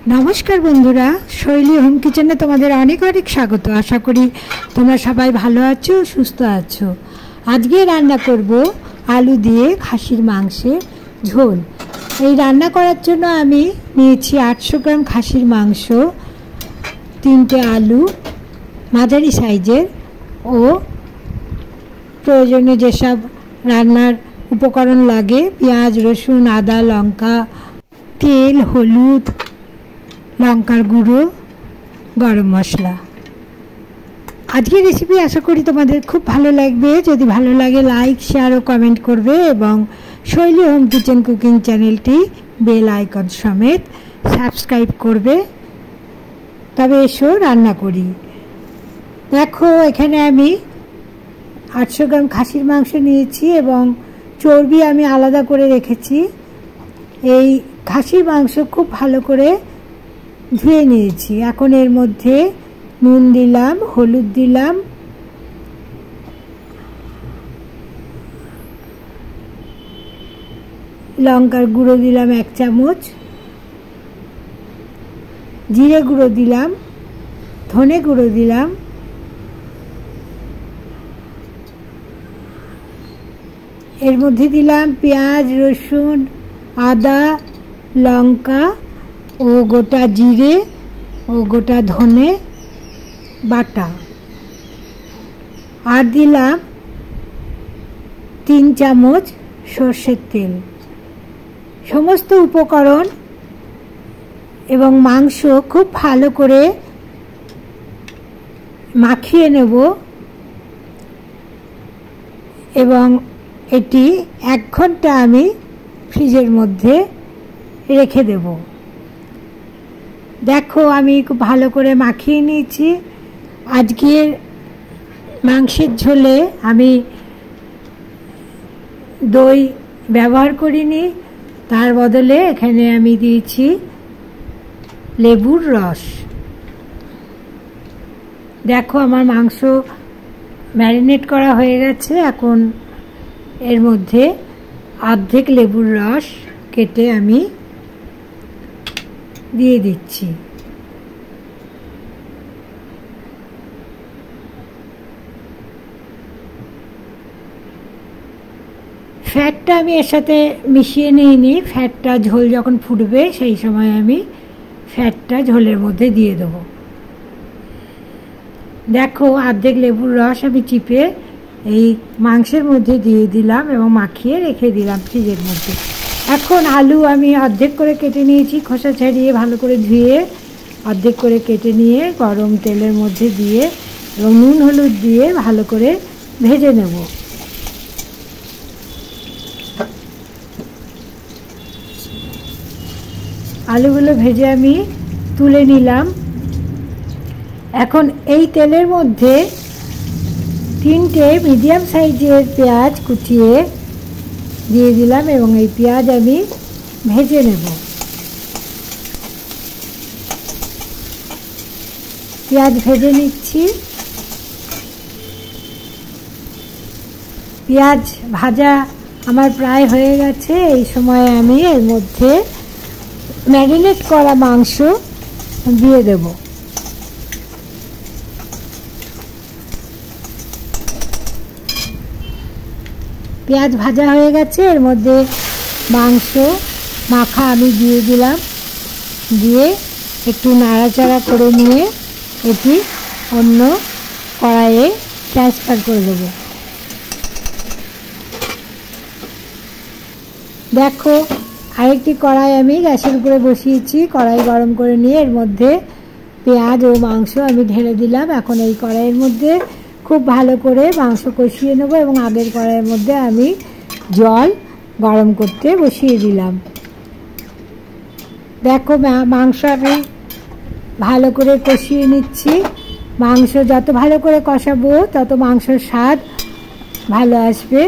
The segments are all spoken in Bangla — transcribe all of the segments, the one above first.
नमस्कार बंधुरा शैली होम किचेने तुम्हारे अनेक अनेक स्वागत। आशा करी तुम्हारा सबाई भालो आछो सुस्थ आछो। आजके रान्ना करब आलू दिए खासिर मांसेर झोल। এই রান্না করার জন্য আমি নিয়েছি 800 গ্রাম খাসির মাংস, 3টে আলু মাঝারি সাইজের ও প্রয়োজনীয় যেসব রান্নার উপকরণ লাগে পেঁয়াজ রসুন আদা লঙ্কা তেল হলুদ लंकार गुड़ो गरम मसला। आज के रेसिपि आशा करी तुम्हारे खूब भालो लागबे। यदि भालो लागे लाइक शेयर और कमेंट करबे एवं शैली होम किचेन कुकिंग चैनलटी बेल आइकन समेत सबस्क्राइब करबे। तबे एसो रान्ना करी। देखो एखाने आमी 800 ग्राम खासिर मांस निয়েছি এবং চর্বি আমি আলাদা করে রেখেছি। এই খাসির মাংস খুব ভালো করে ধুয়ে নিয়েছি। এখন এর মধ্যে নুন দিলাম, হলুদ দিলাম, লঙ্কার গুঁড়ো দিলাম 1 চামচ, জিরে গুঁড়ো দিলাম, ধনে গুঁড়ো দিলাম, এর মধ্যে দিলাম পেঁয়াজ রসুন আদা লঙ্কা ও গোটা জিরে ও গোটা ধনে বাটা আর দিলাম 3 চামচ সরষের তেল। সমস্ত উপকরণ এবং মাংস খুব ভালো করে মাখিয়ে নেব এবং এটি 1 ঘন্টা আমি ফ্রিজের মধ্যে রেখে দেব। देखो आमी खूब भालो करे माखिए निয়েছি। आजकेर मांसेर झोले आमी दई व्यवहार करिनी, तार बदले एखाने आमी दिয়েছি लेबुर रस। देखो आमार मांस मैरिनेट करा हये गेছে। এখন এর মধ্যে অর্ধেক লেবুর রস কেটে আমি দিয়ে দিচ্ছি। ফ্যাটটা আমি এর সাথে মিশিয়ে নিইনি। ফ্যাটটা ঝোল যখন ফুটবে সেই সময় আমি ফ্যাটটা ঝোলের মধ্যে দিয়ে দেব। দেখো অর্ধেক লেবুর রস আমি চিপে এই মাংসের মধ্যে দিয়ে দিলাম এবং মাখিয়ে রেখে দিলাম ফ্রিজের মধ্যে। এখন আলু আমি অর্ধেক করে কেটে নিয়েছি, খোসা ছাড়িয়ে ভালো করে ধুয়ে অর্ধেক করে কেটে নিয়ে গরম তেলের মধ্যে দিয়ে এবং নুন হলুদ দিয়ে ভালো করে ভেজে নেব। আলুগুলো ভেজে আমি তুলে নিলাম। এখন এই তেলের মধ্যে 3টে মিডিয়াম সাইজের পেঁয়াজ কুচিয়ে দিয়ে দিলাম এবং এই পেঁয়াজ আমি ভেজে নেব। পেঁয়াজ ভেজে নিচ্ছি। পেঁয়াজ ভাজা আমার প্রায় হয়ে গেছে। এই সময় আমি এর মধ্যে ম্যারিনেট করা মাংস দিয়ে দেব। পেঁয়াজ ভাজা হয়ে গেছে। এর মধ্যে মাংস মাখা আমি দিয়ে দিলাম। দিয়ে একটু নাড়াচাড়া করে নিয়ে এটি অন্য কড়াইয়ে ট্রান্সফার করে দেব। দেখো আরেকটি কড়াই আমি গ্যাসের উপরে বসিয়েছি। কড়াই গরম করে নিয়ে এর মধ্যে পেঁয়াজ ও মাংস আমি ঢেলে দিলাম। এখন এই কড়াইয়ের মধ্যে খুব ভালো করে মাংস কষিয়ে নেব এবং আগের কড়াইয়ের মধ্যে আমি জল গরম করতে বসিয়ে দিলাম। দেখো মাংস আমি ভালো করে কষিয়ে নিচ্ছি। মাংস যত ভালো করে কষাবো তত মাংসের স্বাদ ভালো আসবে।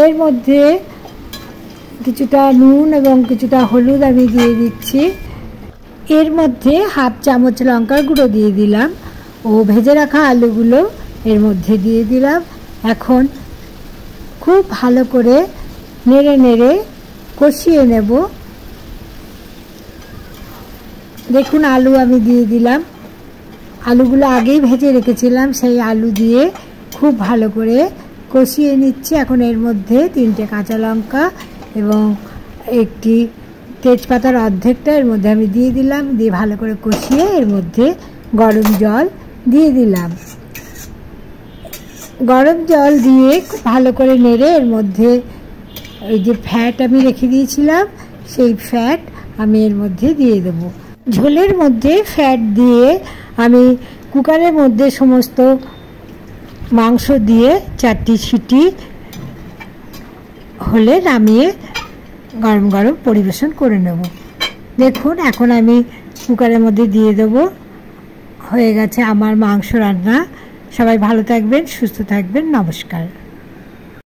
এর মধ্যে কিছুটা নুন এবং কিছুটা হলুদ আমি দিয়ে দিচ্ছি। এর মধ্যে হাফ চামচ লঙ্কার গুঁড়ো দিয়ে দিলাম ও ভেজে রাখা আলুগুলো এর মধ্যে দিয়ে দিলাম। এখন খুব ভালো করে নেড়ে নেড়ে কষিয়ে নেব দেখুন আলু আমি দিয়ে দিলাম। আলুগুলো আগেই ভেজে রেখেছিলাম, সেই আলু দিয়ে খুব ভালো করে কষিয়ে নিচ্ছি। এখন এর মধ্যে 3টে কাঁচা লঙ্কা এবং একটি তেজপাতার অর্ধেকটা এর মধ্যে আমি দিয়ে দিলাম। দিয়ে ভালো করে কষিয়ে এর মধ্যে গরম জল দিয়ে দিলাম। গরম জল দিয়ে ভালো করে নেড়ে এর মধ্যে এই যে ফ্যাট আমি রেখে দিয়েছিলাম সেই ফ্যাট আমি এর মধ্যে দিয়ে দেব। ঝোলের মধ্যে ফ্যাট দিয়ে আমি কুকারের মধ্যে সমস্ত মাংস দিয়ে 4টি সিটি হলে নামিয়ে গরম গরম পরিবেশন করে নেব। দেখুন এখন আমি কুকারের মধ্যে দিয়ে দেব। হয়ে গেছে আমার মাংস রান্না। সবাই ভালো থাকবেন, সুস্থ থাকবেন। নমস্কার।